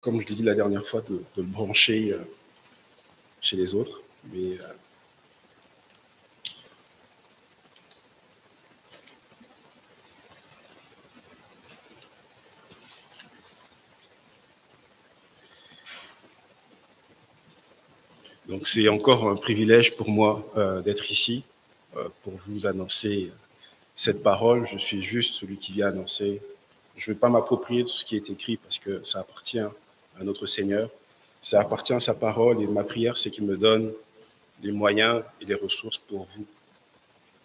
comme je l'ai dit la dernière fois, de le brancher chez les autres. Mais donc c'est encore un privilège pour moi d'être ici, pour vous annoncer cette parole. Je suis juste celui qui vient annoncer. Je ne vais pas m'approprier de ce qui est écrit parce que ça appartient à notre Seigneur. Ça appartient à sa parole et ma prière, c'est qu'il me donne les moyens et les ressources pour vous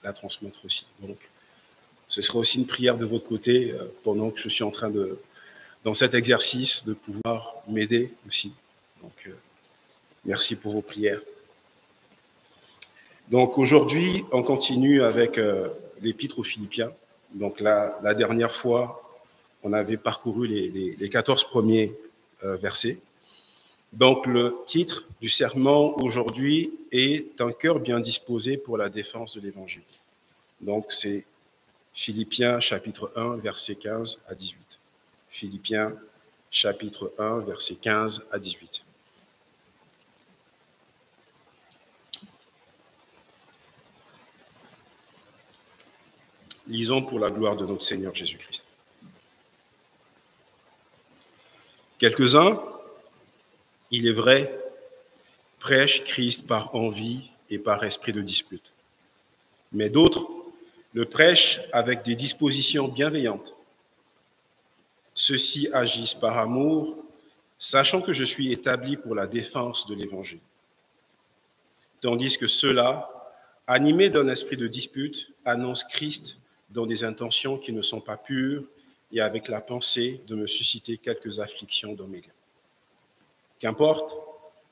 la transmettre aussi. Donc, ce sera aussi une prière de votre côté pendant que je suis en train de, dans cet exercice, de pouvoir m'aider aussi. Donc, merci pour vos prières. Donc, aujourd'hui, on continue avec l'Épître aux Philippiens. Donc, la dernière fois, on avait parcouru les 14 premiers versets. Donc, le titre du sermon aujourd'hui est « Un cœur bien disposé pour la défense de l'Évangile ». Donc, c'est Philippiens chapitre 1, verset 15 à 18. Philippiens chapitre 1, verset 15 à 18. Lisons pour la gloire de notre Seigneur Jésus-Christ. Quelques-uns, il est vrai, prêchent Christ par envie et par esprit de dispute. Mais d'autres le prêchent avec des dispositions bienveillantes. Ceux-ci agissent par amour, sachant que je suis établi pour la défense de l'Évangile. Tandis que ceux-là, animés d'un esprit de dispute, annoncent Christ dans des intentions qui ne sont pas pures et avec la pensée de me susciter quelques afflictions dans mes liens. Qu'importe,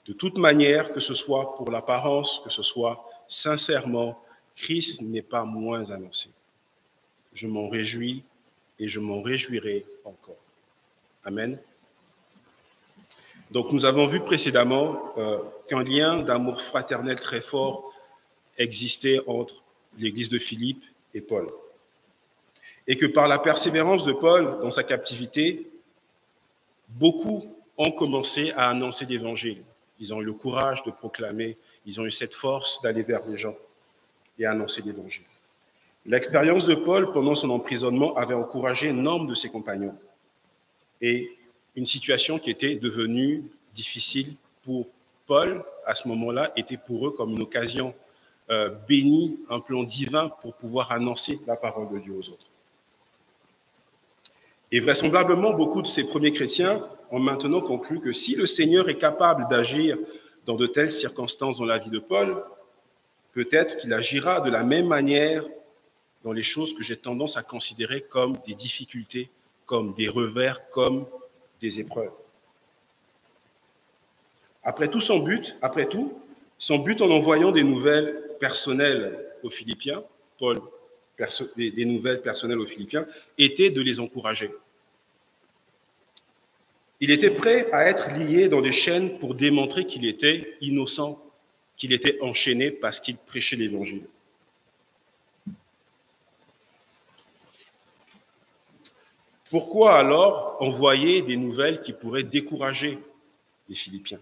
de toute manière, que ce soit pour l'apparence, que ce soit sincèrement, Christ n'est pas moins annoncé. Je m'en réjouis et je m'en réjouirai encore. Amen. Donc, nous avons vu précédemment qu'un lien d'amour fraternel très fort existait entre l'Église de Philippe et Paul. Et que par la persévérance de Paul dans sa captivité, beaucoup ont commencé à annoncer l'Évangile. Ils ont eu le courage de proclamer, ils ont eu cette force d'aller vers les gens et annoncer l'Évangile. L'expérience de Paul pendant son emprisonnement avait encouragé nombre de ses compagnons. Et une situation qui était devenue difficile pour Paul, à ce moment-là, était pour eux comme une occasion bénie, un plan divin pour pouvoir annoncer la parole de Dieu aux autres. Et vraisemblablement, beaucoup de ces premiers chrétiens ont maintenant conclu que si le Seigneur est capable d'agir dans de telles circonstances dans la vie de Paul, peut-être qu'il agira de la même manière dans les choses que j'ai tendance à considérer comme des difficultés, comme des revers, comme des épreuves. Après tout, son but en envoyant des nouvelles personnelles aux Philippiens, Paul, des nouvelles personnelles aux Philippiens, était de les encourager. Il était prêt à être lié dans des chaînes pour démontrer qu'il était innocent, qu'il était enchaîné parce qu'il prêchait l'Évangile. Pourquoi alors envoyer des nouvelles qui pourraient décourager les Philippiens?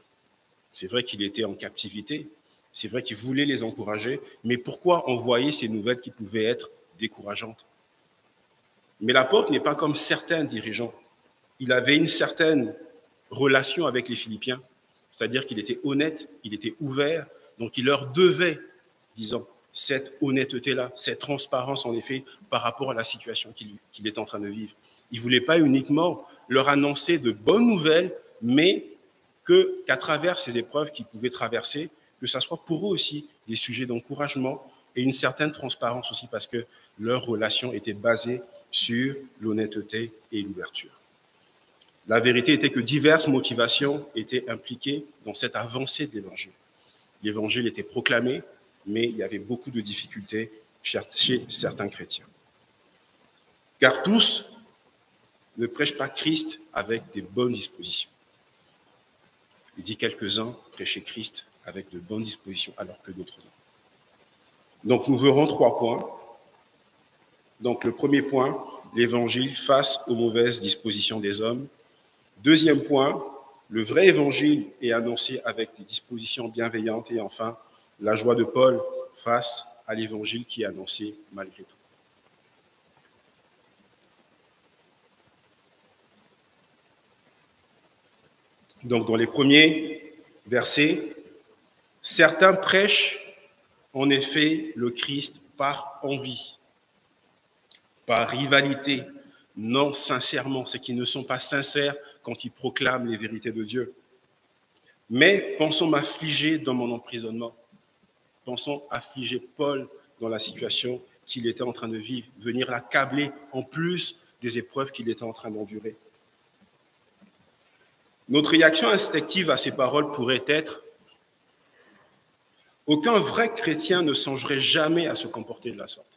C'est vrai qu'il était en captivité, c'est vrai qu'il voulait les encourager, mais pourquoi envoyer ces nouvelles qui pouvaient être décourageantes? Mais l'apôtre n'est pas comme certains dirigeants. Il avait une certaine relation avec les Philippiens, c'est-à-dire qu'il était honnête, il était ouvert, donc il leur devait, disons, cette honnêteté-là, cette transparence en effet par rapport à la situation qu'il est en train de vivre. Il ne voulait pas uniquement leur annoncer de bonnes nouvelles, mais qu'à travers ces épreuves qu'ils pouvaient traverser, que ça soit pour eux aussi des sujets d'encouragement et une certaine transparence aussi parce que leur relation était basée sur l'honnêteté et l'ouverture. La vérité était que diverses motivations étaient impliquées dans cette avancée de l'Évangile. L'Évangile était proclamé, mais il y avait beaucoup de difficultés chez certains chrétiens. Car tous ne prêchent pas Christ avec des bonnes dispositions. Il dit quelques-uns prêchaient Christ avec de bonnes dispositions, alors que d'autres non. Donc nous verrons 3 points. Donc le premier point, l'Évangile face aux mauvaises dispositions des hommes. Deuxième point, Le vrai évangile est annoncé avec des dispositions bienveillantes et enfin, la joie de Paul face à l'évangile qui est annoncé malgré tout. Donc, dans les premiers versets, certains prêchent en effet le Christ par envie, par rivalité, non sincèrement, c'est qu'ils ne sont pas sincères quand ils proclament les vérités de Dieu. Mais pensons m'affliger dans mon emprisonnement. Pensons affliger Paul dans la situation qu'il était en train de vivre, venir l'accabler en plus des épreuves qu'il était en train d'endurer. Notre réaction instinctive à ces paroles pourrait être: aucun vrai chrétien ne songerait jamais à se comporter de la sorte.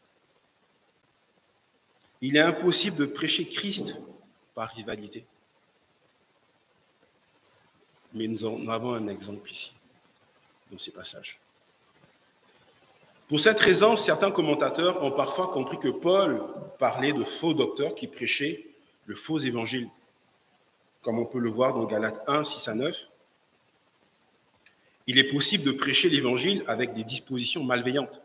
Il est impossible de prêcher Christ par rivalité. Mais nous en avons un exemple ici, dans ces passages. Pour cette raison, certains commentateurs ont parfois compris que Paul parlait de faux docteurs qui prêchaient le faux évangile, comme on peut le voir dans Galates 1, 6 à 9. Il est possible de prêcher l'évangile avec des dispositions malveillantes.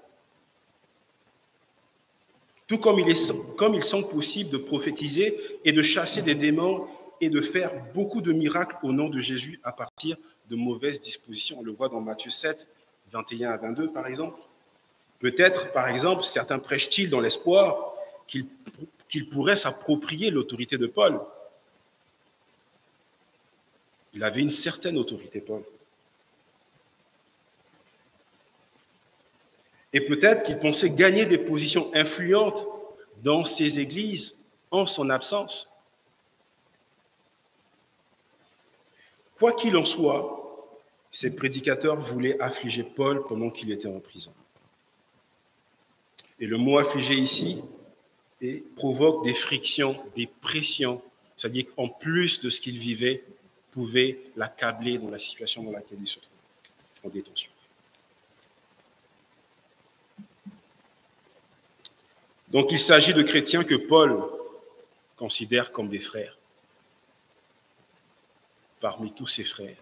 Tout comme il semble possible de prophétiser et de chasser des démons et de faire beaucoup de miracles au nom de Jésus à partir de mauvaises dispositions. On le voit dans Matthieu 7, 21 à 22, par exemple. Peut-être, par exemple, certains prêchent-ils dans l'espoir qu'ils pourraient s'approprier l'autorité de Paul. Il avait une certaine autorité, Paul. Et peut-être qu'ils pensaient gagner des positions influentes dans ces églises en son absence. Quoi qu'il en soit, ces prédicateurs voulaient affliger Paul pendant qu'il était en prison. Et le mot affliger ici provoque des frictions, des pressions, c'est-à-dire qu'en plus de ce qu'il vivait, pouvait l'accabler dans la situation dans laquelle il se trouve, en détention. Donc il s'agit de chrétiens que Paul considère comme des frères. Parmi tous ses frères,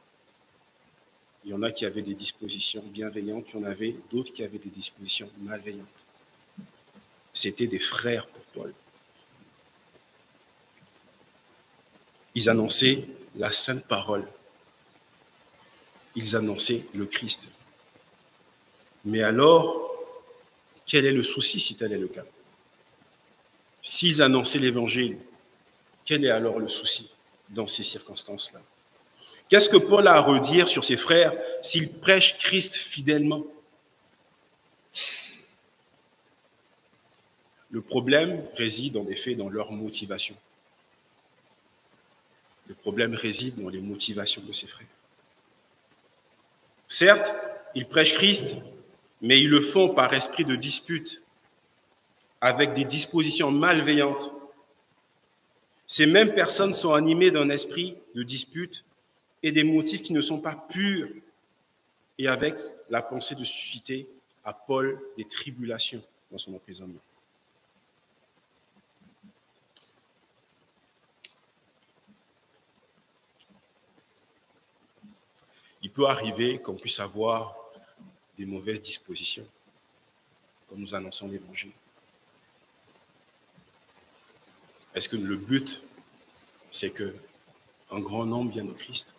il y en a qui avaient des dispositions bienveillantes, il y en avait d'autres qui avaient des dispositions malveillantes. C'était des frères pour Paul. Ils annonçaient la sainte parole. Ils annonçaient le Christ. Mais alors, quel est le souci si tel est le cas? S'ils annonçaient l'évangile, quel est alors le souci dans ces circonstances-là? Qu'est-ce que Paul a à redire sur ses frères s'ils prêchent Christ fidèlement? Le problème réside en effet dans leur motivation. Le problème réside dans les motivations de ses frères. Certes, ils prêchent Christ, mais ils le font par esprit de dispute, avec des dispositions malveillantes. Ces mêmes personnes sont animées d'un esprit de dispute et des motifs qui ne sont pas purs, et avec la pensée de susciter à Paul des tribulations dans son emprisonnement. Il peut arriver qu'on puisse avoir des mauvaises dispositions quand nous annonçons l'Évangile. Est-ce que le but, c'est qu'un grand nombre vienne au Christ?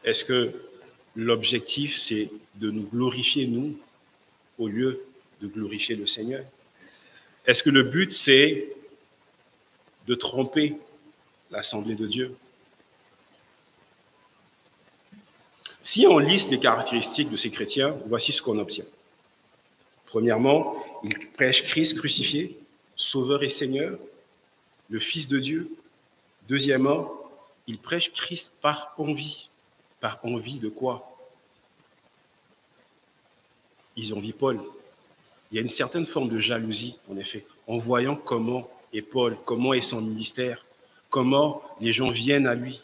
Est-ce que l'objectif, c'est de nous glorifier, nous, au lieu de glorifier le Seigneur? Est-ce que le but, c'est de tromper l'Assemblée de Dieu? Si on liste les caractéristiques de ces chrétiens, voici ce qu'on obtient. Premièrement, ils prêchent Christ crucifié, Sauveur et Seigneur, le Fils de Dieu. Deuxièmement, ils prêchent Christ par envie. Par envie de quoi? Ils envient Paul. Il y a une certaine forme de jalousie, en effet, en voyant comment est Paul, comment est son ministère, comment les gens viennent à lui.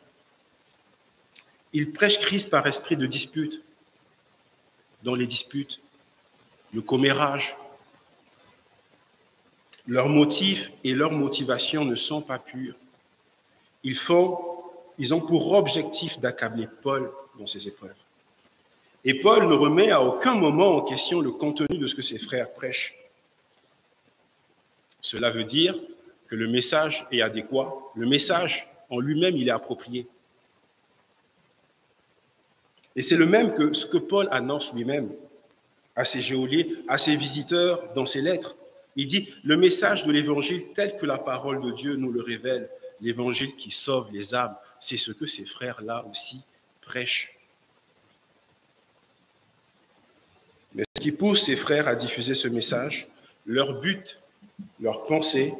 Ils prêchent Christ par esprit de dispute. Dans les disputes, le commérage, leurs motifs et leurs motivations ne sont pas purs. Ils font ils ont pour objectif d'accabler Paul dans ses épreuves. Et Paul ne remet à aucun moment en question le contenu de ce que ses frères prêchent. Cela veut dire que le message est adéquat, le message en lui-même, il est approprié. Et c'est le même que ce que Paul annonce lui-même à ses geôliers, à ses visiteurs dans ses lettres. Il dit, le message de l'évangile tel que la parole de Dieu nous le révèle, l'évangile qui sauve les âmes, c'est ce que ces frères-là aussi prêchent. Mais ce qui pousse ces frères à diffuser ce message, leur but, leur pensée,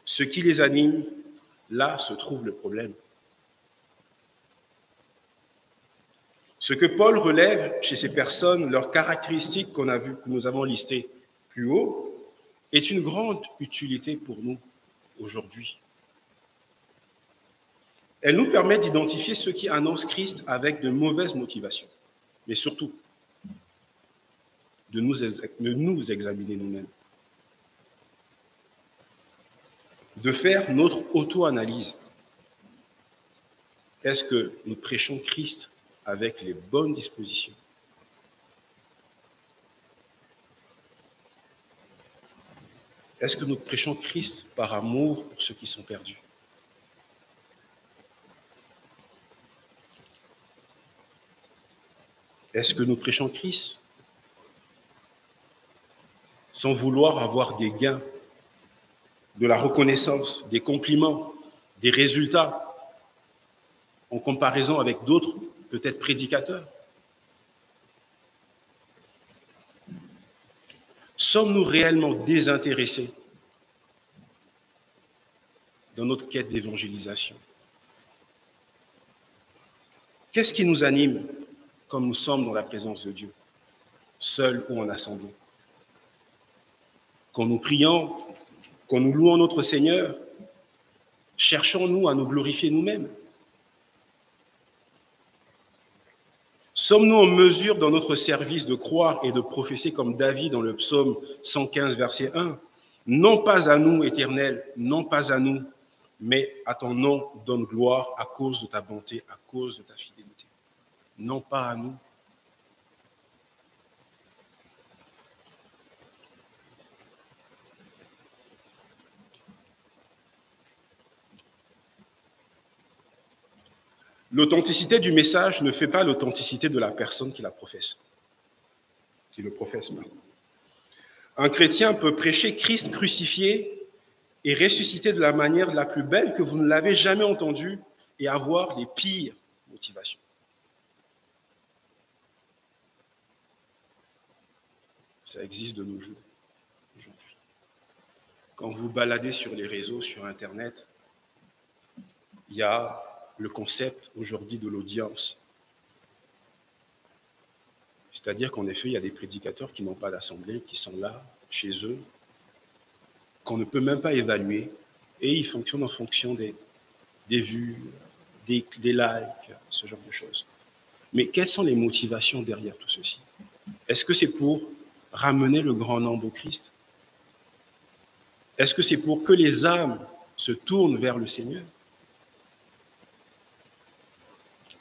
ce qui les anime, là se trouve le problème. Ce que Paul relève chez ces personnes, leurs caractéristiques que nous avons listées plus haut, est une grande utilité pour nous aujourd'hui. Elle nous permet d'identifier ceux qui annoncent Christ avec de mauvaises motivations, mais surtout de nous examiner nous-mêmes, de faire notre auto-analyse. Est-ce que nous prêchons Christ avec les bonnes dispositions? Est-ce que nous prêchons Christ par amour pour ceux qui sont perdus? Est-ce que nous prêchons Christ sans vouloir avoir des gains, de la reconnaissance, des compliments, des résultats en comparaison avec d'autres, peut-être prédicateurs? Sommes-nous réellement désintéressés dans notre quête d'évangélisation? Qu'est-ce qui nous anime comme nous sommes dans la présence de Dieu, seuls ou en assemblée? Quand nous prions, quand nous louons notre Seigneur, cherchons-nous à nous glorifier nous-mêmes? Sommes-nous en mesure dans notre service de croire et de professer comme David dans le psaume 115, verset 1 ? Non pas à nous, Éternel, non pas à nous, mais à ton nom donne gloire à cause de ta bonté, à cause de ta fidélité. Non pas à nous. L'authenticité du message ne fait pas l'authenticité de la personne qui la professe, qui le professe. Un chrétien peut prêcher Christ crucifié et ressuscité de la manière la plus belle que vous ne l'avez jamais entendu et avoir les pires motivations. Ça existe de nos jours, aujourd'hui. Quand vous baladez sur les réseaux, sur Internet, il y a le concept aujourd'hui de l'audience. C'est-à-dire qu'en effet, il y a des prédicateurs qui n'ont pas d'assemblée, qui sont là, chez eux, qu'on ne peut même pas évaluer, et ils fonctionnent en fonction des vues, des likes, ce genre de choses. Mais quelles sont les motivations derrière tout ceci? Est-ce que c'est pour ramener le grand nombre au Christ? Est-ce que c'est pour que les âmes se tournent vers le Seigneur?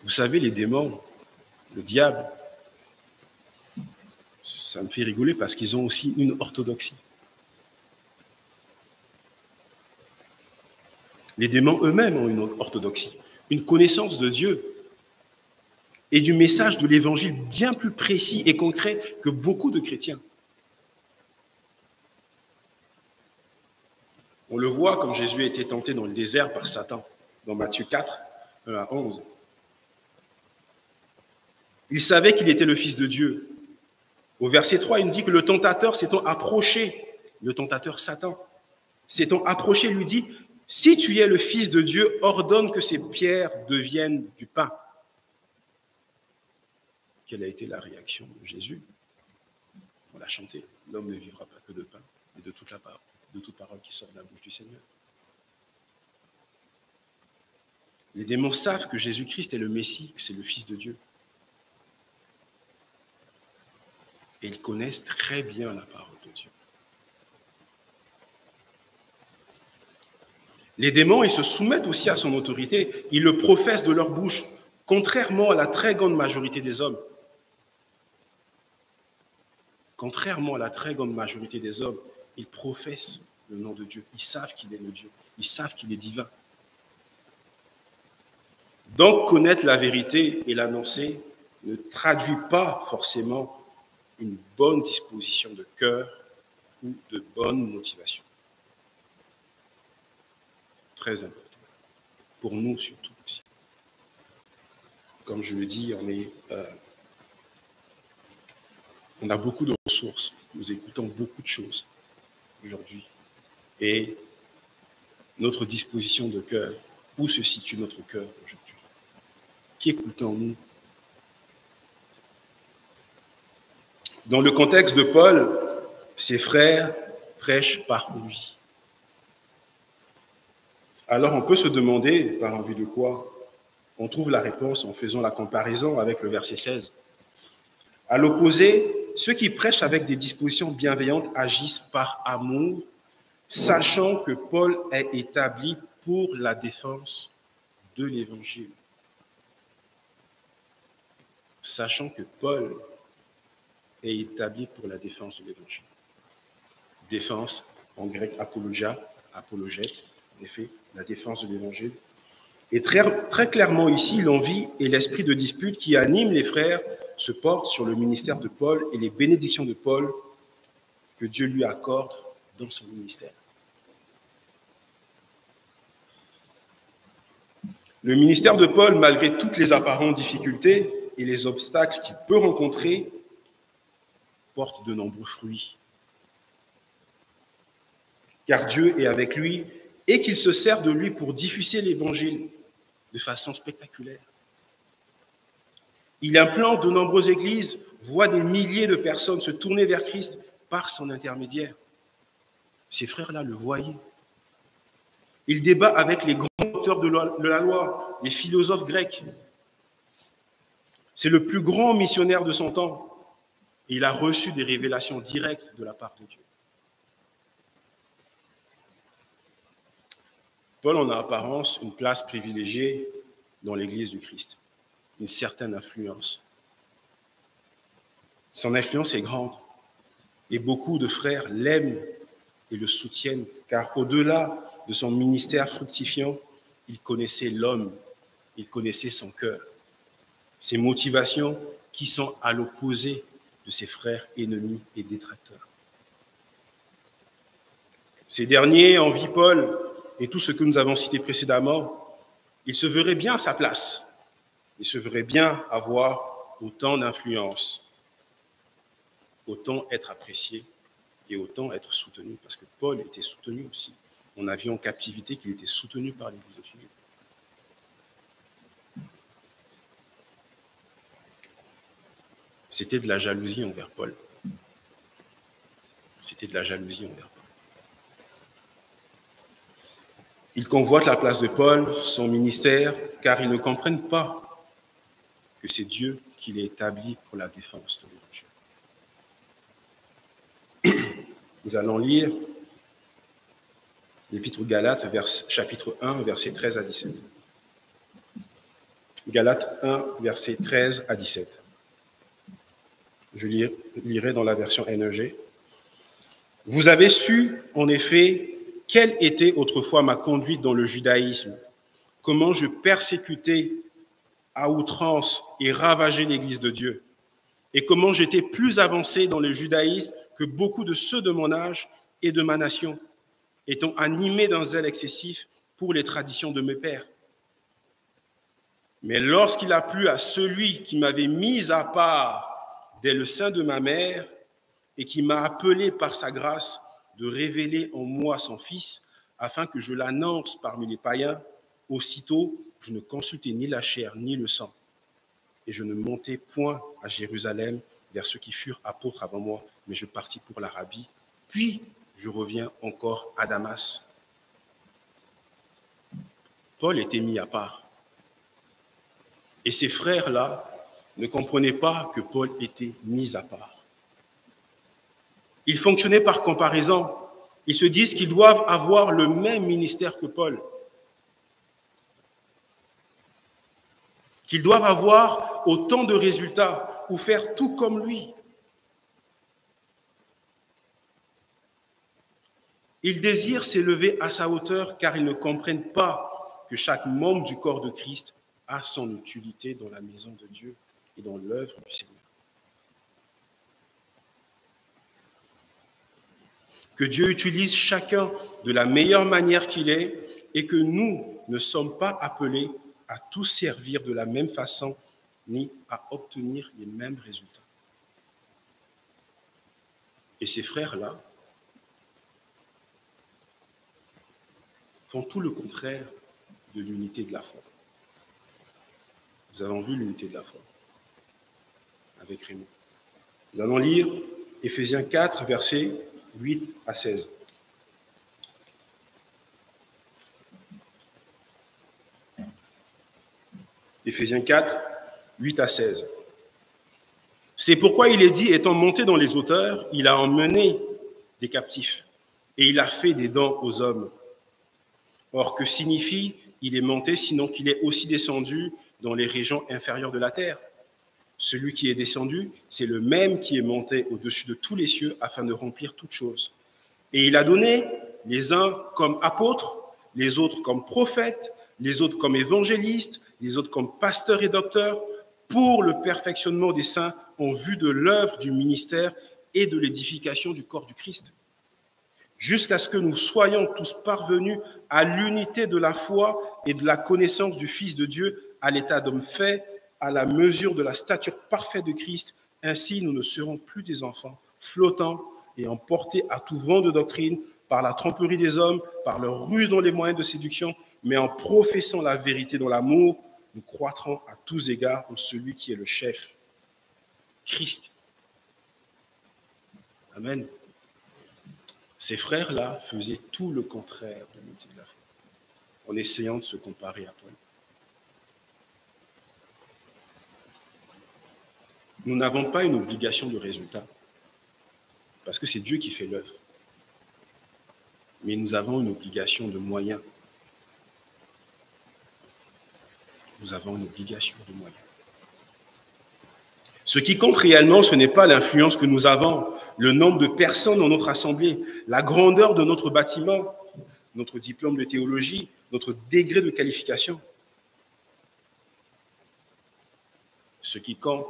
Vous savez, les démons, le diable, ça me fait rigoler parce qu'ils ont aussi une orthodoxie. Les démons eux-mêmes ont une orthodoxie, une connaissance de Dieu et du message de l'Évangile bien plus précis et concret que beaucoup de chrétiens. On le voit comme Jésus a été tenté dans le désert par Satan, dans Matthieu 4, 1 à 11. Il savait qu'il était le Fils de Dieu. Au verset 3, il nous dit que le tentateur s'étant approché, le tentateur Satan, s'étant approché, lui dit, « Si tu es le Fils de Dieu, ordonne que ces pierres deviennent du pain. » Quelle a été la réaction de Jésus? On l'a chanté, « L'homme ne vivra pas que de pain, mais de toute parole qui sort de la bouche du Seigneur. » Les démons savent que Jésus-Christ est le Messie, que c'est le Fils de Dieu. Et ils connaissent très bien la parole de Dieu. Les démons, ils se soumettent aussi à son autorité. Ils le professent de leur bouche, contrairement à la très grande majorité des hommes. Contrairement à la très grande majorité des hommes, ils professent le nom de Dieu. Ils savent qu'il est le Dieu. Ils savent qu'il est divin. Donc, connaître la vérité et l'annoncer ne traduit pas forcément une bonne disposition de cœur ou de bonne motivation. Très important. Pour nous surtout aussi. Comme je le dis, on a beaucoup de ressources. Nous écoutons beaucoup de choses aujourd'hui. Et notre disposition de cœur, où se situe notre cœur aujourd'hui? Qui écoutons-nous? Dans le contexte de Paul, ses frères prêchent par lui. Alors on peut se demander, par envie de quoi? On trouve la réponse en faisant la comparaison avec le verset 16. À l'opposé, ceux qui prêchent avec des dispositions bienveillantes agissent par amour, sachant que Paul est établi pour la défense de l'Évangile. Sachant que Paul est établi pour la défense de l'Évangile. Défense, en grec, apologia, apologète, en effet, la défense de l'Évangile. Et très clairement ici, l'envie et l'esprit de dispute qui animent les frères se portent sur le ministère de Paul et les bénédictions de Paul que Dieu lui accorde dans son ministère. Le ministère de Paul, malgré toutes les apparentes difficultés et les obstacles qu'il peut rencontrer, porte de nombreux fruits. Car Dieu est avec lui et qu'il se sert de lui pour diffuser l'Évangile de façon spectaculaire. Il implante de nombreuses églises, voit des milliers de personnes se tourner vers Christ par son intermédiaire. Ces frères-là le voyaient. Il débat avec les grands auteurs de la loi, les philosophes grecs. C'est le plus grand missionnaire de son temps. Et il a reçu des révélations directes de la part de Dieu. Paul en a apparence une place privilégiée dans l'Église du Christ, une certaine influence. Son influence est grande et beaucoup de frères l'aiment et le soutiennent, car au-delà de son ministère fructifiant, il connaissait l'homme, il connaissait son cœur, ses motivations qui sont à l'opposé de ses frères ennemis et détracteurs. Ces derniers envient Paul et tout ce que nous avons cité précédemment. Il se verrait bien à sa place. Il se verrait bien avoir autant d'influence, autant être apprécié et autant être soutenu, parce que Paul était soutenu aussi. On a vu en captivité qu'il était soutenu par l'Église de Philippe. C'était de la jalousie envers Paul. C'était de la jalousie envers Paul. Ils convoitent la place de Paul, son ministère, car ils ne comprennent pas que c'est Dieu qui l'est établi pour la défense de l'Évangile. Nous allons lire l'Épître aux Galates, chapitre 1, versets 13 à 17. Galates 1, versets 13 à 17. Je lirai dans la version NEG. Vous avez su, en effet, quelle était autrefois ma conduite dans le judaïsme, comment je persécutais à outrance et ravageais l'Église de Dieu, et comment j'étais plus avancé dans le judaïsme que beaucoup de ceux de mon âge et de ma nation, étant animé d'un zèle excessif pour les traditions de mes pères. Mais lorsqu'il a plu à celui qui m'avait mis à part dès le sein de ma mère et qui m'a appelé par sa grâce de révéler en moi son Fils, afin que je l'annonce parmi les païens, aussitôt je ne consultai ni la chair ni le sang, et je ne montai point à Jérusalem vers ceux qui furent apôtres avant moi, mais je partis pour l'Arabie, puis je reviens encore à Damas. Paul était mis à part. Et ces frères-là ne comprenaient pas que Paul était mis à part. Ils fonctionnaient par comparaison. Ils se disent qu'ils doivent avoir le même ministère que Paul, qu'ils doivent avoir autant de résultats ou faire tout comme lui. Ils désirent s'élever à sa hauteur car ils ne comprennent pas que chaque membre du corps de Christ a son utilité dans la maison de Dieu et dans l'œuvre du Seigneur. Que Dieu utilise chacun de la meilleure manière qu'il est et que nous ne sommes pas appelés à tous servir de la même façon ni à obtenir les mêmes résultats. Et ces frères-là font tout le contraire de l'unité de la foi. Nous avons vu l'unité de la foi avec Raymond. Nous allons lire Éphésiens 4, versets 8 à 16. Éphésiens 4, 8 à 16. C'est pourquoi il est dit, étant monté dans les hauteurs, il a emmené des captifs et il a fait des dons aux hommes. Or, que signifie il est monté, sinon qu'il est aussi descendu dans les régions inférieures de la terre? Celui qui est descendu, c'est le même qui est monté au-dessus de tous les cieux afin de remplir toutes choses. Et il a donné les uns comme apôtres, les autres comme prophètes, les autres comme évangélistes, les autres comme pasteurs et docteurs, pour le perfectionnement des saints en vue de l'œuvre du ministère et de l'édification du corps du Christ, jusqu'à ce que nous soyons tous parvenus à l'unité de la foi et de la connaissance du Fils de Dieu, à l'état d'homme fait, à la mesure de la stature parfaite de Christ. Ainsi, nous ne serons plus des enfants flottants et emportés à tout vent de doctrine par la tromperie des hommes, par leur ruse dans les moyens de séduction, mais en professant la vérité dans l'amour, nous croîtrons à tous égards en celui qui est le chef, Christ. Amen. Ces frères-là faisaient tout le contraire de l'unité de la foi, en essayant de se comparer à Paul. Nous n'avons pas une obligation de résultat, parce que c'est Dieu qui fait l'œuvre. Mais nous avons une obligation de moyens. Nous avons une obligation de moyens. Ce qui compte réellement, ce n'est pas l'influence que nous avons, le nombre de personnes dans notre assemblée, la grandeur de notre bâtiment, notre diplôme de théologie, notre degré de qualification. Ce qui compte,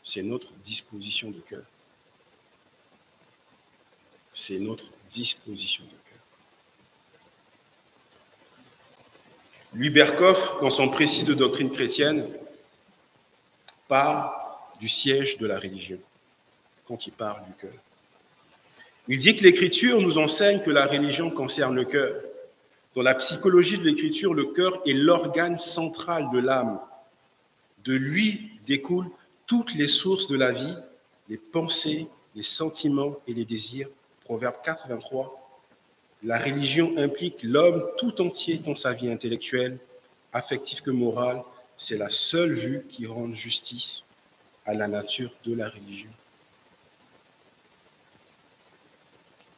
c'est notre disposition de cœur. C'est notre disposition de cœur. Louis Berkhoff, dans son précis de doctrine chrétienne, parle du siège de la religion, quand il parle du cœur. Il dit que l'Écriture nous enseigne que la religion concerne le cœur. Dans la psychologie de l'Écriture, le cœur est l'organe central de l'âme. De lui découlent toutes les sources de la vie, les pensées, les sentiments et les désirs. Proverbe 4, 23. La religion implique l'homme tout entier dans sa vie intellectuelle, affective que morale. C'est la seule vue qui rende justice à la nature de la religion.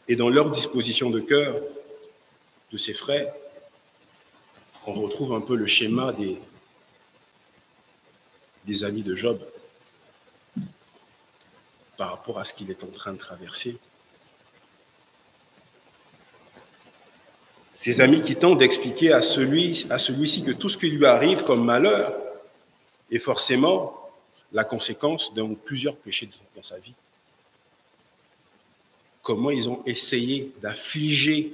Et dans leur disposition de cœur de ces frères, on retrouve un peu le schéma des amis de Job par rapport à ce qu'il est en train de traverser. Ces amis qui tentent d'expliquer à celui-ci que tout ce qui lui arrive comme malheur est forcément la conséquence d'un ou plusieurs péchés dans sa vie. Comment ils ont essayé d'affliger,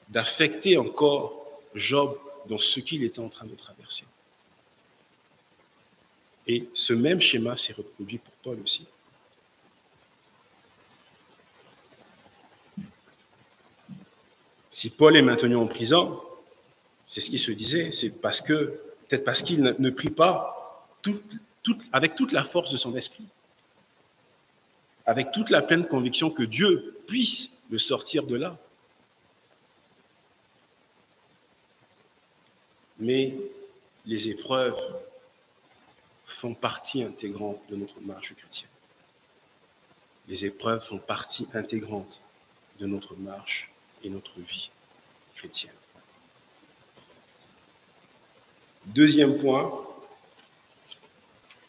d'affecter encore Job dans ce qu'il était en train de traverser. Et ce même schéma s'est reproduit pour Paul aussi. Si Paul est maintenu en prison, c'est ce qu'il se disait, c'est peut-être parce qu'il ne prie pas avec toute la force de son esprit, avec toute la pleine conviction que Dieu puisse le sortir de là. Mais les épreuves font partie intégrante de notre marche chrétienne. Les épreuves font partie intégrante de notre marche et notre vie chrétienne. Deuxième point,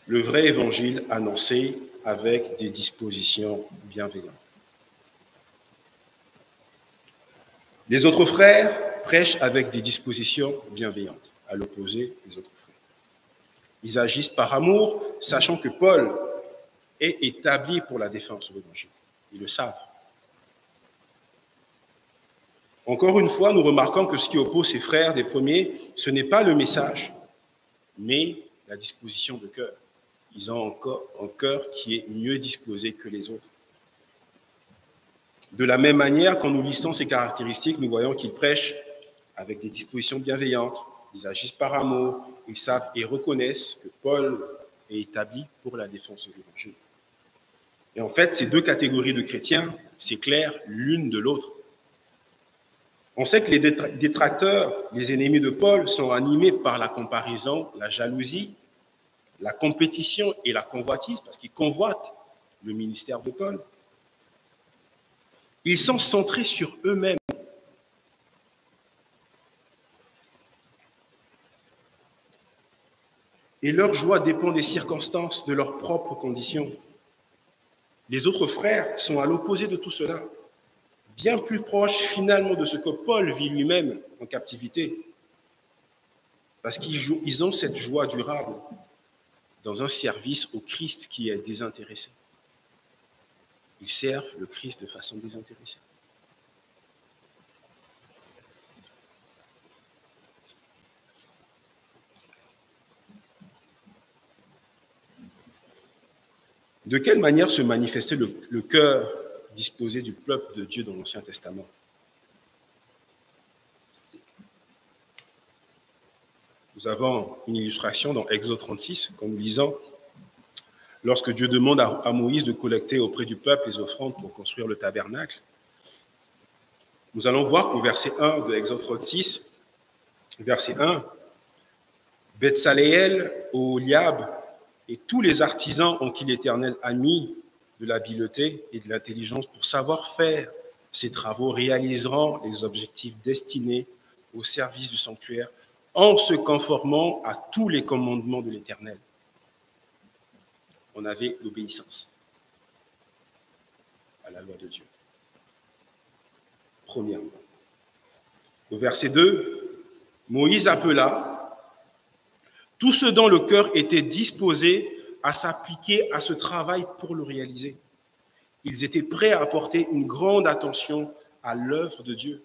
le vrai évangile annoncé avec des dispositions bienveillantes. Les autres frères prêchent avec des dispositions bienveillantes, à l'opposé des autres frères. Ils agissent par amour, sachant que Paul est établi pour la défense de l'évangile. Ils le savent. Encore une fois, nous remarquons que ce qui oppose ces frères des premiers, ce n'est pas le message, mais la disposition de cœur. Ils ont encore un cœur qui est mieux disposé que les autres. De la même manière, quand nous listons ces caractéristiques, nous voyons qu'ils prêchent avec des dispositions bienveillantes, ils agissent par amour, ils savent et reconnaissent que Paul est établi pour la défense de l'Évangile. Et en fait, ces deux catégories de chrétiens, c'est clair l'une de l'autre. On sait que les détracteurs, les ennemis de Paul, sont animés par la comparaison, la jalousie, la compétition et la convoitise, parce qu'ils convoitent le ministère de Paul. Ils sont centrés sur eux-mêmes. Et leur joie dépend des circonstances, de leurs propres conditions. Les autres frères sont à l'opposé de tout cela, bien plus proches finalement de ce que Paul vit lui-même en captivité, parce qu'ils ont cette joie durable dans un service au Christ qui est désintéressé. Ils servent le Christ de façon désintéressée. De quelle manière se manifestait le cœur disposé du peuple de Dieu dans l'Ancien Testament? Nous avons une illustration dans Exode 36, quand nous lisons, lorsque Dieu demande à Moïse de collecter auprès du peuple les offrandes pour construire le tabernacle. Nous allons voir qu'au verset 1 de Exode 36, verset 1, Betsaléel, Oholiab et tous les artisans en qui l'Éternel a mis de l'habileté et de l'intelligence pour savoir faire ces travaux réaliseront les objectifs destinés au service du sanctuaire en se conformant à tous les commandements de l'Éternel. On avait l'obéissance à la loi de Dieu. Premièrement. Au verset 2, Moïse appela tous ceux dont le cœur était disposé à s'appliquer à ce travail pour le réaliser. Ils étaient prêts à apporter une grande attention à l'œuvre de Dieu.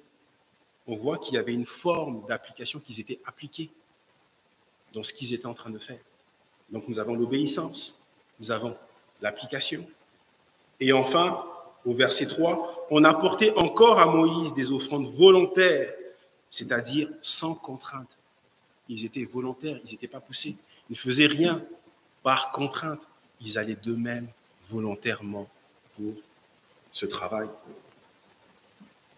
On voit qu'il y avait une forme d'application qu'ils étaient appliqués dans ce qu'ils étaient en train de faire. Donc nous avons l'obéissance, nous avons l'application. Et enfin, au verset 3, on apportait encore à Moïse des offrandes volontaires, c'est-à-dire sans contrainte. Ils étaient volontaires, ils n'étaient pas poussés. Ils ne faisaient rien par contrainte. Ils allaient d'eux-mêmes volontairement pour ce travail.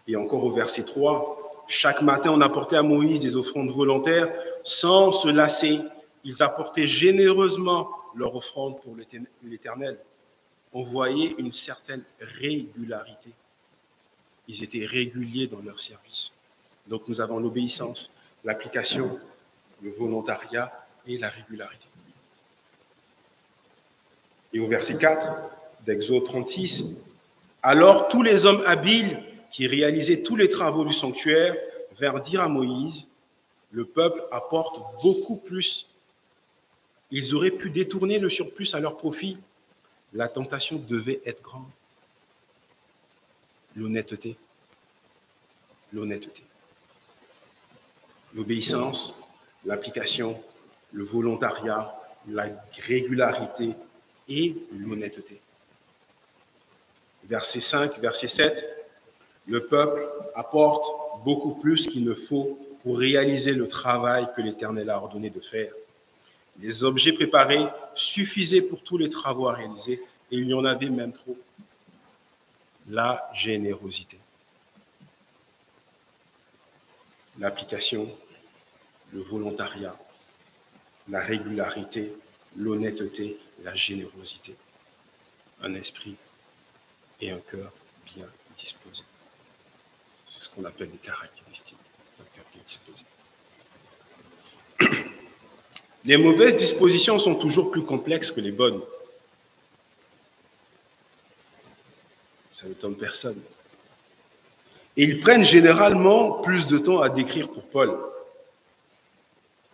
Et encore au verset 3, chaque matin, on apportait à Moïse des offrandes volontaires sans se lasser. Ils apportaient généreusement leur offrande pour l'Éternel. On voyait une certaine régularité. Ils étaient réguliers dans leur service. Donc nous avons l'obéissance, l'application, le volontariat et la régularité. Et au verset 4 d'Exode 36, alors tous les hommes habiles qui réalisaient tous les travaux du sanctuaire vinrent dire à Moïse, le peuple apporte beaucoup plus. Ils auraient pu détourner le surplus à leur profit. La tentation devait être grande. L'honnêteté. L'honnêteté. L'obéissance, l'application, le volontariat, la régularité et l'honnêteté. Verset 5, verset 7, le peuple apporte beaucoup plus qu'il ne faut pour réaliser le travail que l'Éternel a ordonné de faire. Les objets préparés suffisaient pour tous les travaux à réaliser et il y en avait même trop. La générosité. L'application, le volontariat, la régularité, l'honnêteté, la générosité. Un esprit et un cœur bien disposés. qu'on appelle des caractéristiques d'un cœur bien disposé. Les mauvaises dispositions sont toujours plus complexes que les bonnes. Ça n'étonne personne. Et ils prennent généralement plus de temps à décrire pour Paul.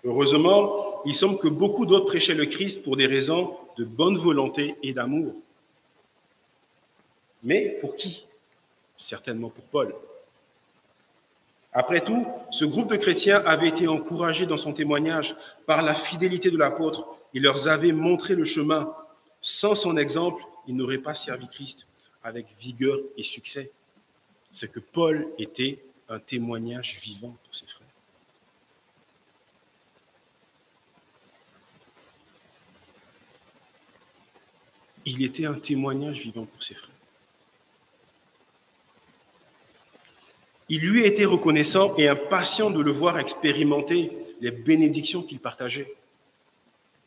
Heureusement, il semble que beaucoup d'autres prêchaient le Christ pour des raisons de bonne volonté et d'amour. Mais pour qui? Certainement pour Paul. Après tout, ce groupe de chrétiens avait été encouragé dans son témoignage par la fidélité de l'apôtre. Il leur avait montré le chemin. Sans son exemple, ils n'auraient pas servi Christ avec vigueur et succès. C'est que Paul était un témoignage vivant pour ses frères. Il était un témoignage vivant pour ses frères. Il lui était reconnaissant et impatient de le voir expérimenter les bénédictions qu'il partageait.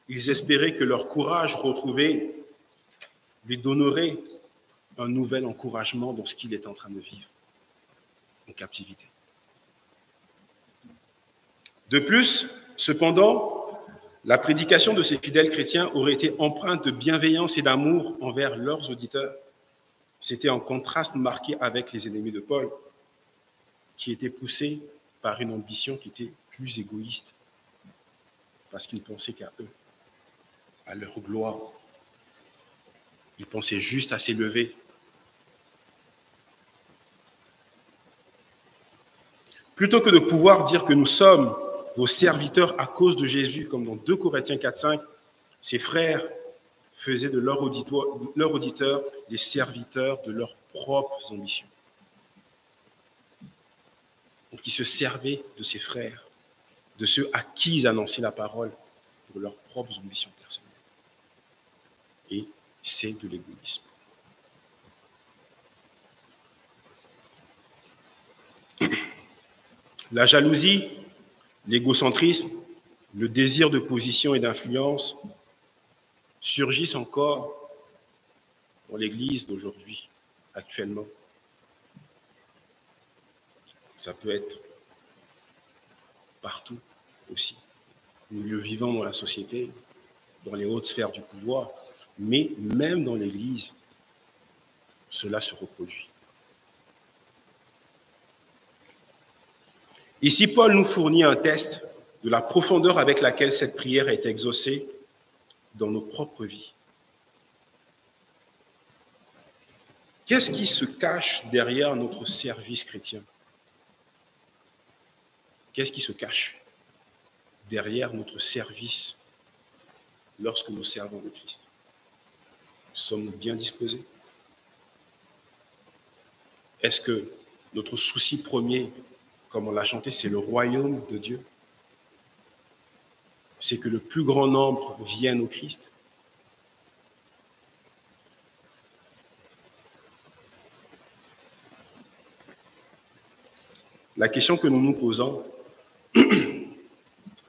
Ils espéraient que leur courage retrouvé lui donnerait un nouvel encouragement dans ce qu'il est en train de vivre en captivité. De plus, cependant, la prédication de ces fidèles chrétiens aurait été empreinte de bienveillance et d'amour envers leurs auditeurs. C'était en contraste marqué avec les ennemis de Paul, qui étaient poussés par une ambition qui était plus égoïste, parce qu'ils pensaient qu'à eux, à leur gloire. Ils pensaient juste à s'élever. Plutôt que de pouvoir dire que nous sommes vos serviteurs à cause de Jésus, comme dans 2 Corinthiens 4,5, ces frères faisaient de leurs auditeurs les serviteurs de leurs propres ambitions. Donc, ils se servaient de ses frères, de ceux à qui ils annonçaient la parole pour leurs propres ambitions personnelles. Et c'est de l'égoïsme. La jalousie, l'égocentrisme, le désir de position et d'influence surgissent encore dans l'Église d'aujourd'hui, actuellement. Ça peut être partout aussi, milieu vivant dans la société, dans les hautes sphères du pouvoir, mais même dans l'Église, cela se reproduit. Ici, Paul nous fournit un test de la profondeur avec laquelle cette prière est exaucée dans nos propres vies. Qu'est-ce qui se cache derrière notre service chrétien? Qu'est-ce qui se cache derrière notre service lorsque nous servons le Christ? Sommes-nous bien disposés? Est-ce que notre souci premier, comme on l'a chanté, c'est le royaume de Dieu? C'est que le plus grand nombre vienne au Christ? La question que nous nous posons,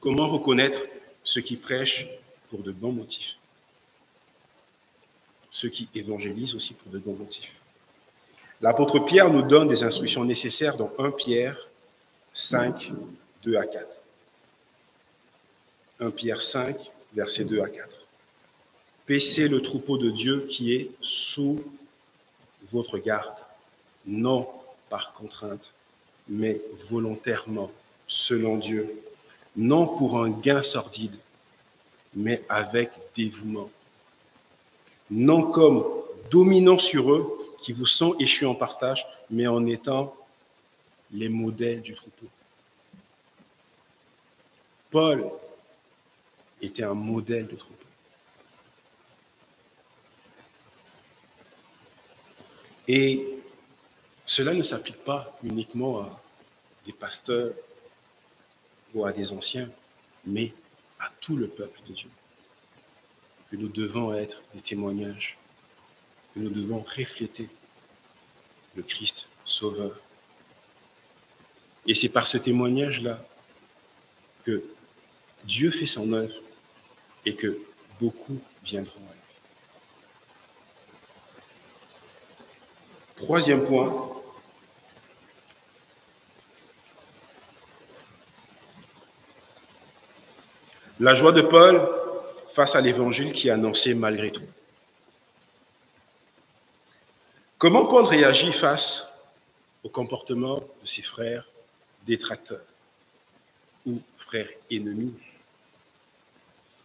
comment reconnaître ceux qui prêchent pour de bons motifs? Ceux qui évangélisent aussi pour de bons motifs. L'apôtre Pierre nous donne des instructions nécessaires dans 1 Pierre 5, 2 à 4. 1 Pierre 5, versets 2 à 4. Paissez le troupeau de Dieu qui est sous votre garde, non par contrainte, mais volontairement, selon Dieu, non pour un gain sordide, mais avec dévouement, non comme dominant sur eux qui vous sont échus en partage, mais en étant les modèles du troupeau. Paul était un modèle de troupeau. Et cela ne s'applique pas uniquement à des pasteurs ou à des anciens, mais à tout le peuple de Dieu. Que nous devons être des témoignages, que nous devons refléter le Christ Sauveur. Et c'est par ce témoignage-là que Dieu fait son œuvre et que beaucoup viendront à lui. Troisième point, La joie de Paul face à l'évangile qui est annoncé malgré tout. Comment Paul réagit face au comportement de ses frères détracteurs ou frères ennemis?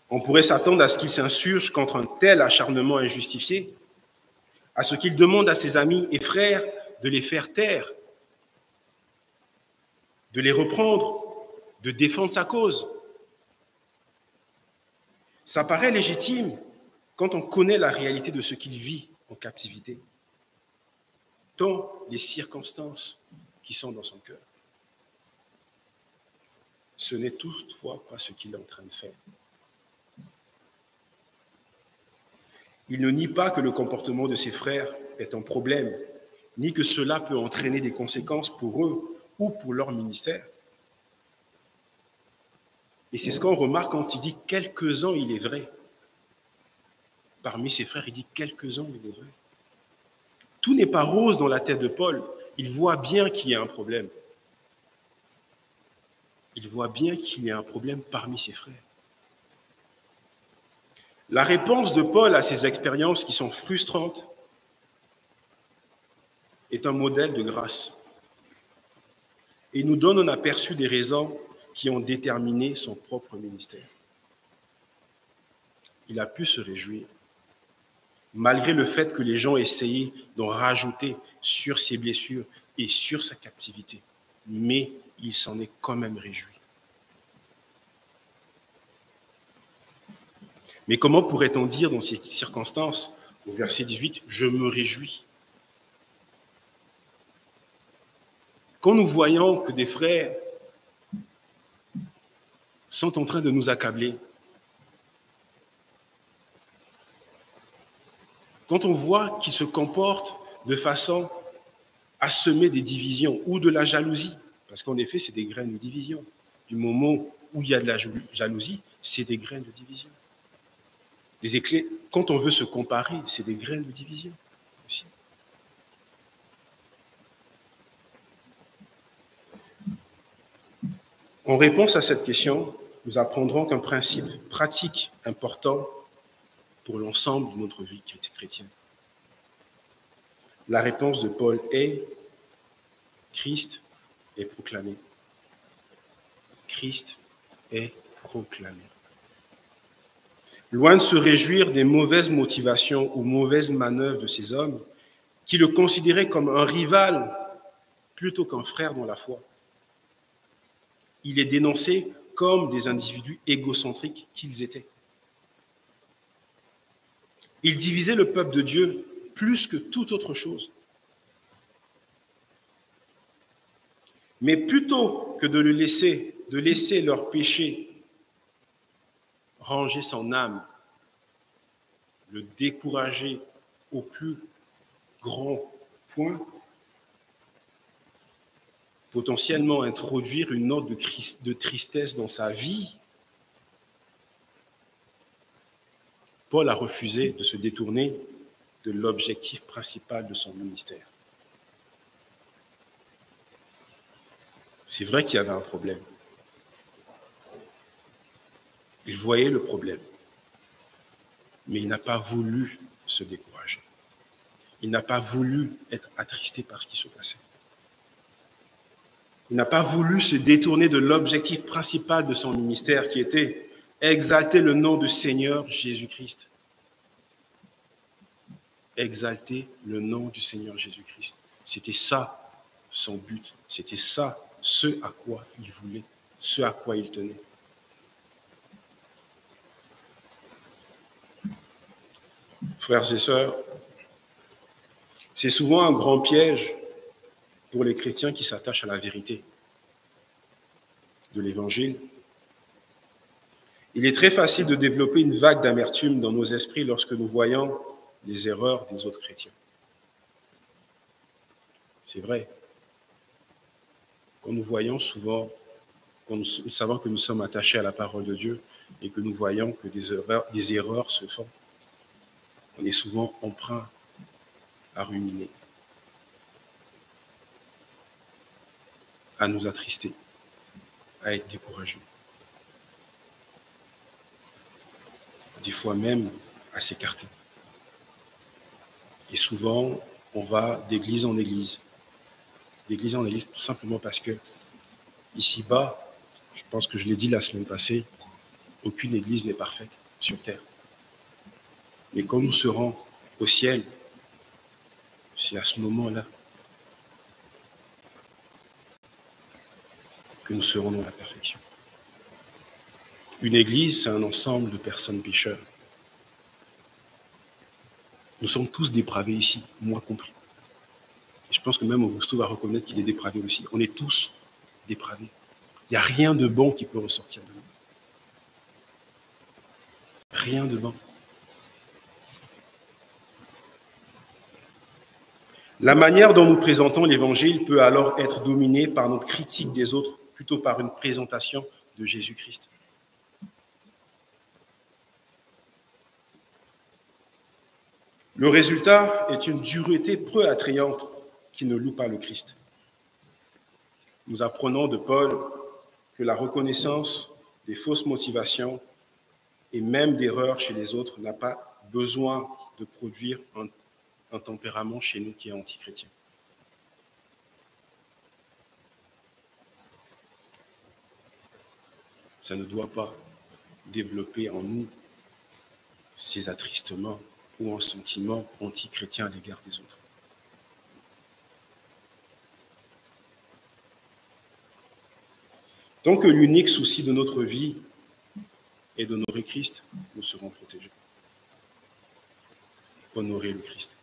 On pourrait s'attendre à ce qu'il s'insurge contre un tel acharnement injustifié, à ce qu'il demande à ses amis et frères de les faire taire, de les reprendre, de défendre sa cause. Ça paraît légitime quand on connaît la réalité de ce qu'il vit en captivité, tant les circonstances qui sont dans son cœur. Ce n'est toutefois pas ce qu'il est en train de faire. Il ne nie pas que le comportement de ses frères est un problème, ni que cela peut entraîner des conséquences pour eux ou pour leur ministère. Et c'est ce qu'on remarque quand il dit « quelques-uns, il est vrai ». Parmi ses frères, il dit « quelques-uns, il est vrai ». Tout n'est pas rose dans la tête de Paul. Il voit bien qu'il y a un problème. Il voit bien qu'il y a un problème parmi ses frères. La réponse de Paul à ces expériences qui sont frustrantes est un modèle de grâce. Et nous donne un aperçu des raisons qui ont déterminé son propre ministère. Il a pu se réjouir, malgré le fait que les gens essayaient d'en rajouter sur ses blessures et sur sa captivité. Mais il s'en est quand même réjoui. Mais comment pourrait-on dire dans ces circonstances, au verset 18, « Je me réjouis » ? Quand nous voyons que des frères sont en train de nous accabler, quand on voit qu'ils se comportent de façon à semer des divisions ou de la jalousie, parce qu'en effet, c'est des graines de division. Du moment où il y a de la jalousie, c'est des graines de division. Quand on veut se comparer, c'est des graines de division aussi. En réponse à cette question, nous apprendrons qu'un principe pratique important pour l'ensemble de notre vie chrétienne. La réponse de Paul est « Christ est proclamé ». Christ est proclamé. Loin de se réjouir des mauvaises motivations ou mauvaises manœuvres de ces hommes, qui le considéraient comme un rival plutôt qu'un frère dans la foi, il est dénoncé comme des individus égocentriques qu'ils étaient. Ils divisaient le peuple de Dieu plus que toute autre chose. Mais plutôt que de laisser leur péché ranger son âme, le décourager au plus grand point, potentiellement introduire une note de tristesse dans sa vie, Paul a refusé de se détourner de l'objectif principal de son ministère. C'est vrai qu'il y avait un problème. Il voyait le problème, mais il n'a pas voulu se décourager. Il n'a pas voulu être attristé par ce qui se passait. Il n'a pas voulu se détourner de l'objectif principal de son ministère qui était exalter le nom du Seigneur Jésus-Christ. Exalter le nom du Seigneur Jésus-Christ. C'était ça son but. C'était ça ce à quoi il voulait, ce à quoi il tenait. Frères et sœurs, c'est souvent un grand piège pour les chrétiens qui s'attachent à la vérité de l'Évangile. Il est très facile de développer une vague d'amertume dans nos esprits lorsque nous voyons les erreurs des autres chrétiens. C'est vrai. Quand nous voyons souvent, quand nous savons que nous sommes attachés à la parole de Dieu et que nous voyons que des erreurs se font, on est souvent emprunt à ruminer, à nous attrister, à être découragés. des fois même à s'écarter. Et souvent, on va d'église en église. D'église en église, tout simplement parce que, ici-bas, je pense que je l'ai dit la semaine passée, aucune église n'est parfaite sur terre. Mais quand nous serons au ciel, c'est à ce moment-là que nous serons dans la perfection. Une église, c'est un ensemble de personnes pécheurs. Nous sommes tous dépravés ici, moi compris. Et je pense que même Augusto va reconnaître qu'il est dépravé aussi. On est tous dépravés. Il n'y a rien de bon qui peut ressortir de nous. Rien de bon. La manière dont nous présentons l'Évangile peut alors être dominée par notre critique des autres, plutôt par une présentation de Jésus-Christ. Le résultat est une dureté peu attrayante qui ne loue pas le Christ. Nous apprenons de Paul que la reconnaissance des fausses motivations et même d'erreurs chez les autres n'a pas besoin de produire un tempérament chez nous qui est antichrétien. Ça ne doit pas développer en nous ces attristements ou un sentiment antichrétien à l'égard des autres. Tant que l'unique souci de notre vie est d'honorer Christ, nous serons protégés. Honorer le Christ.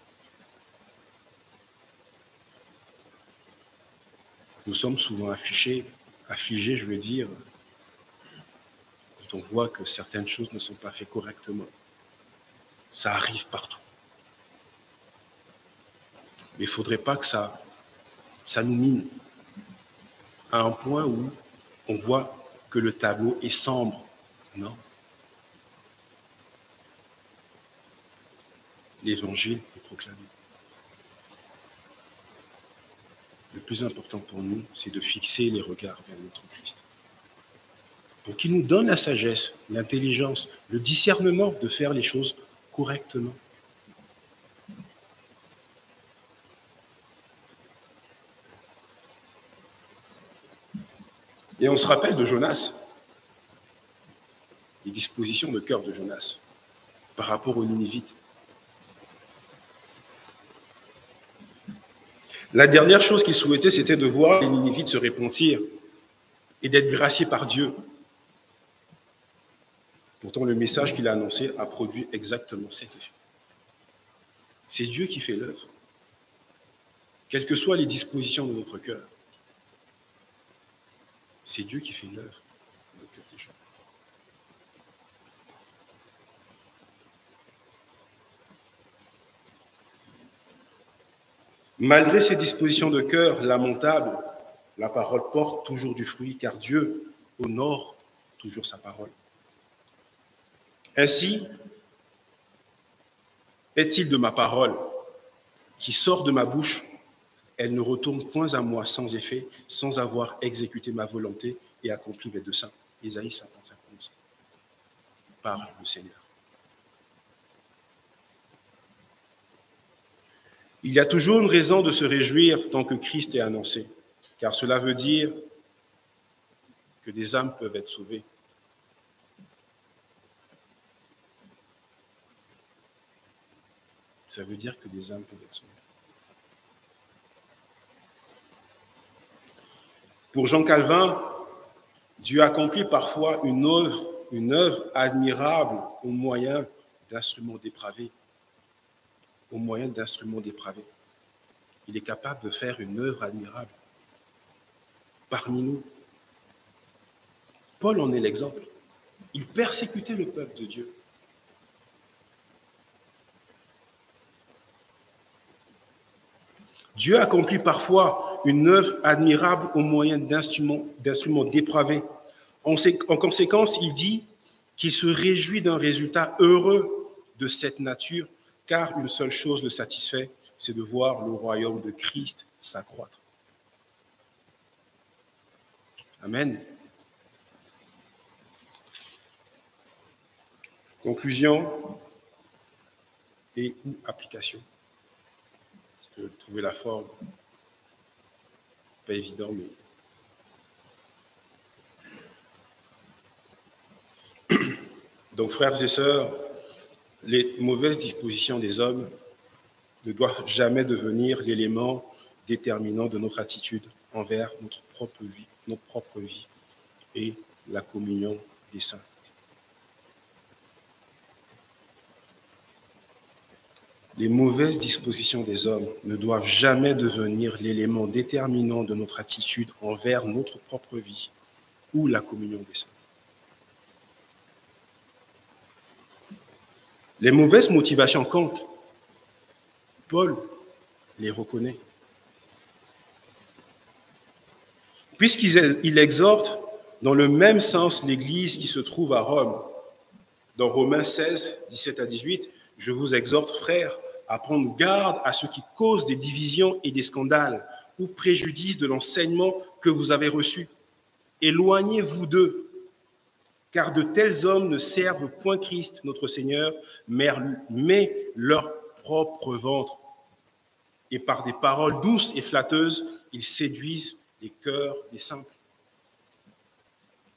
Nous sommes souvent affligés, je veux dire, quand on voit que certaines choses ne sont pas faites correctement. Ça arrive partout. Mais il ne faudrait pas que ça nous mine à un point où on voit que le tableau est sombre. Non. L'Évangile est proclamé. Le plus important pour nous, c'est de fixer les regards vers notre Christ. Pour qu'il nous donne la sagesse, l'intelligence, le discernement de faire les choses correctement. Et on se rappelle de Jonas, les dispositions de cœur de Jonas par rapport aux Ninivites. La dernière chose qu'il souhaitait, c'était de voir les Ninivites se repentir et d'être graciés par Dieu. Pourtant, le message qu'il a annoncé a produit exactement cet effet. C'est Dieu qui fait l'œuvre, quelles que soient les dispositions de notre cœur. C'est Dieu qui fait l'œuvre de notre cœur déjà. Malgré ces dispositions de cœur lamentables, la parole porte toujours du fruit, car Dieu honore toujours sa parole. Ainsi est-il de ma parole qui sort de ma bouche, elle ne retourne point à moi sans effet, sans avoir exécuté ma volonté et accompli mes desseins. Ésaïe 55, 11. Parle le Seigneur. Il y a toujours une raison de se réjouir tant que Christ est annoncé, car cela veut dire que des âmes peuvent être sauvées. Ça veut dire que des âmes peuvent être sauvées. Pour Jean Calvin, Dieu accomplit parfois une œuvre admirable au moyen d'instruments dépravés. Au moyen d'instruments dépravés. Il est capable de faire une œuvre admirable parmi nous. Paul en est l'exemple. Il persécutait le peuple de Dieu. Dieu accomplit parfois une œuvre admirable au moyen d'instruments dépravés. En conséquence, il dit qu'il se réjouit d'un résultat heureux de cette nature, car une seule chose le satisfait, c'est de voir le royaume de Christ s'accroître. Amen. Conclusion et ou application. Parce que trouver la forme, pas évident, mais... Donc, frères et sœurs, les mauvaises dispositions des hommes ne doivent jamais devenir l'élément déterminant de notre attitude envers notre propre vie et la communion des saints. Les mauvaises dispositions des hommes ne doivent jamais devenir l'élément déterminant de notre attitude envers notre propre vie ou la communion des saints. Les mauvaises motivations comptent. Paul les reconnaît. Puisqu'il exhorte dans le même sens l'Église qui se trouve à Rome. Dans Romains 16, 17 à 18, « Je vous exhorte, frères, à prendre garde à ce qui cause des divisions et des scandales ou préjudice de l'enseignement que vous avez reçu. Éloignez-vous d'eux, car de tels hommes ne servent point Christ, notre Seigneur, mais leur propre ventre. Et par des paroles douces et flatteuses, ils séduisent les cœurs des simples. »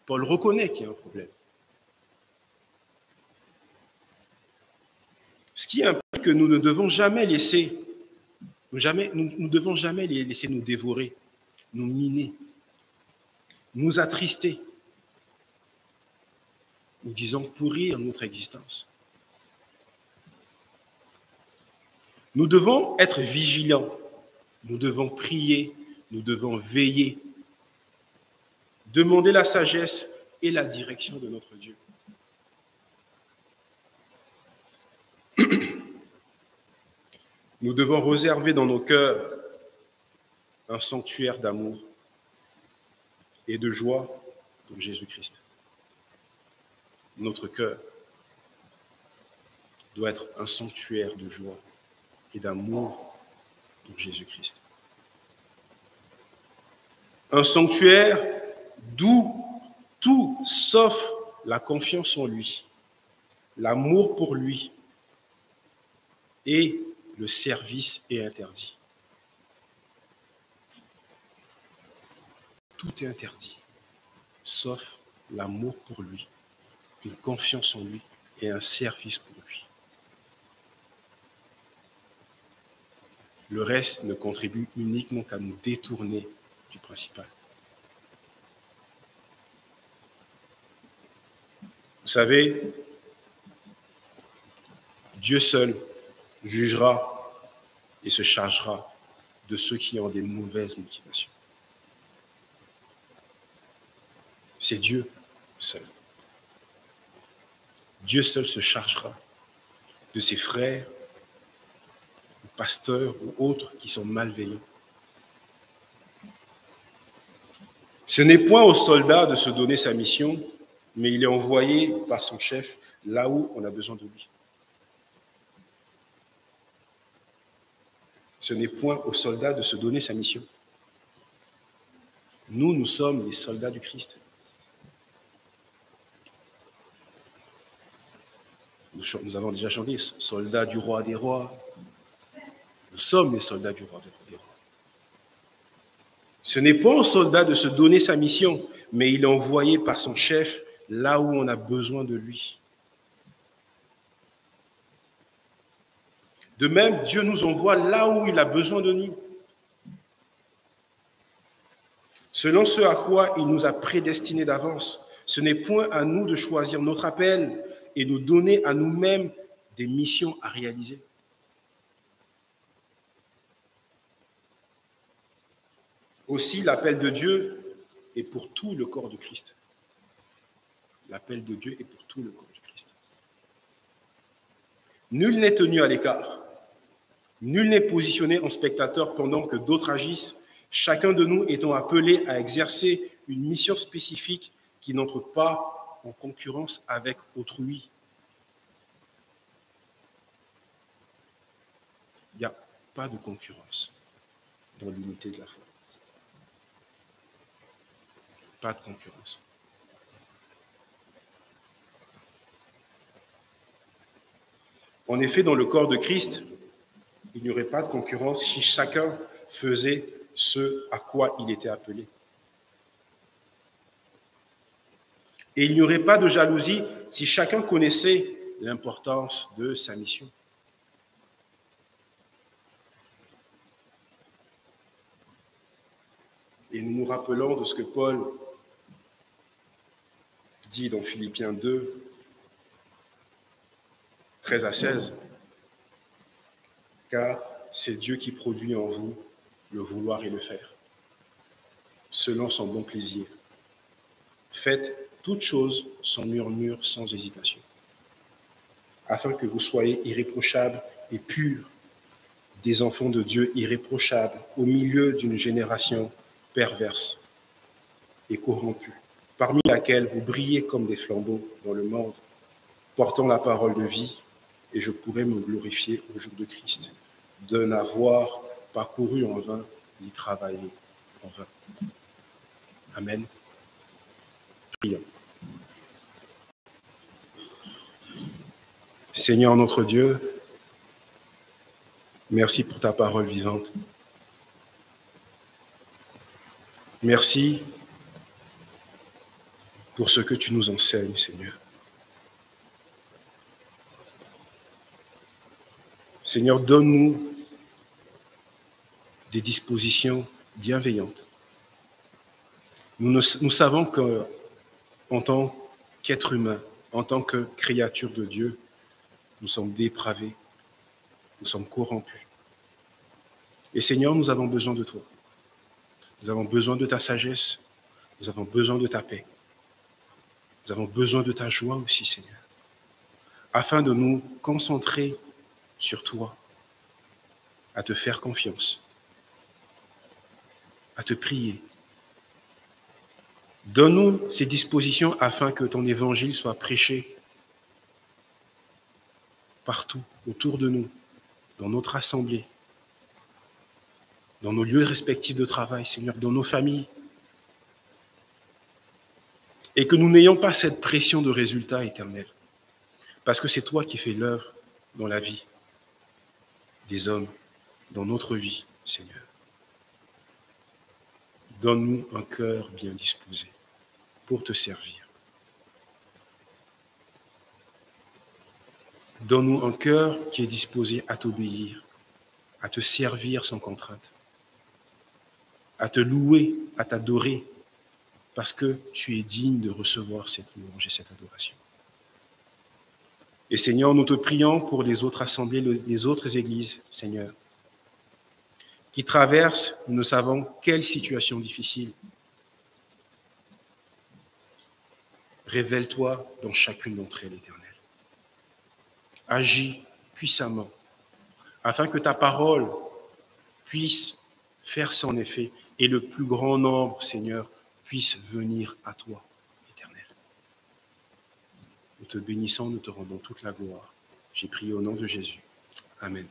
Paul reconnaît qu'il y a un problème. Ce qui implique que nous ne devons jamais laisser, nous devons jamais les laisser nous dévorer, nous miner, nous attrister, nous disons pourrir notre existence. Nous devons être vigilants, nous devons prier, nous devons veiller, demander la sagesse et la direction de notre Dieu. Nous devons réserver dans nos cœurs un sanctuaire d'amour et de joie pour Jésus-Christ. Notre cœur doit être un sanctuaire de joie et d'amour pour Jésus-Christ. Un sanctuaire d'où tout sauf la confiance en lui, l'amour pour lui et le service est interdit. Tout est interdit, sauf l'amour pour lui, une confiance en lui et un service pour lui. Le reste ne contribue uniquement qu'à nous détourner du principal. Vous savez, Dieu seul jugera et se chargera de ceux qui ont des mauvaises motivations. C'est Dieu seul. Dieu seul se chargera de ses frères, ou pasteurs ou autres qui sont malveillants. Ce n'est point au soldat de se donner sa mission, mais il est envoyé par son chef là où on a besoin de lui. Ce n'est point au soldat de se donner sa mission. Nous sommes les soldats du Christ. Nous avons déjà chanté « Soldats du roi des rois ». Nous sommes les soldats du roi des rois. Ce n'est pas au soldat de se donner sa mission, mais il est envoyé par son chef là où on a besoin de lui. De même, Dieu nous envoie là où il a besoin de nous. Selon ce à quoi il nous a prédestinés d'avance, ce n'est point à nous de choisir notre appel et nous donner à nous-mêmes des missions à réaliser. Aussi, l'appel de Dieu est pour tout le corps de Christ. L'appel de Dieu est pour tout le corps du Christ. Nul n'est tenu à l'écart. Nul n'est positionné en spectateur pendant que d'autres agissent, chacun de nous étant appelé à exercer une mission spécifique qui n'entre pas en concurrence avec autrui. Il n'y a pas de concurrence dans l'unité de la foi. Pas de concurrence. En effet, dans le corps de Christ, il n'y aurait pas de concurrence si chacun faisait ce à quoi il était appelé. Et il n'y aurait pas de jalousie si chacun connaissait l'importance de sa mission. Et nous nous rappelons de ce que Paul dit dans Philippiens 2, 13 à 16, car c'est Dieu qui produit en vous le vouloir et le faire, selon son bon plaisir. Faites toutes choses sans murmure, sans hésitation, afin que vous soyez irréprochables et purs, des enfants de Dieu irréprochables, au milieu d'une génération perverse et corrompue, parmi laquelle vous brillez comme des flambeaux dans le monde, portant la parole de vie, et je pourrais me glorifier au jour de Christ, de n'avoir pas couru en vain, ni travaillé en vain. Amen. Prions. Seigneur notre Dieu, merci pour ta parole vivante. Merci pour ce que tu nous enseignes, Seigneur. Seigneur, donne-nous des dispositions bienveillantes. Nous savons qu'en tant qu'être humain, en tant que créature de Dieu, nous sommes dépravés, nous sommes corrompus. Et Seigneur, nous avons besoin de toi. Nous avons besoin de ta sagesse, nous avons besoin de ta paix. Nous avons besoin de ta joie aussi, Seigneur, afin de nous concentrer sur toi, à te faire confiance, à te prier. Donne-nous ces dispositions afin que ton évangile soit prêché partout, autour de nous, dans notre assemblée, dans nos lieux respectifs de travail, Seigneur, dans nos familles. Et que nous n'ayons pas cette pression de résultat éternel, parce que c'est toi qui fais l'œuvre dans la vie des hommes, dans notre vie, Seigneur. Donne-nous un cœur bien disposé pour te servir. Donne-nous un cœur qui est disposé à t'obéir, à te servir sans contrainte, à te louer, à t'adorer, parce que tu es digne de recevoir cette louange et cette adoration. Et Seigneur, nous te prions pour les autres assemblées, les autres églises, Seigneur, qui traversent, nous ne savons quelle situation difficile. Révèle-toi dans chacune d'entre elles, Éternel. Agis puissamment, afin que ta parole puisse faire son effet et le plus grand nombre, Seigneur, puisse venir à toi, Éternel. Nous te bénissons, nous te rendons toute la gloire. J'ai prié au nom de Jésus. Amen.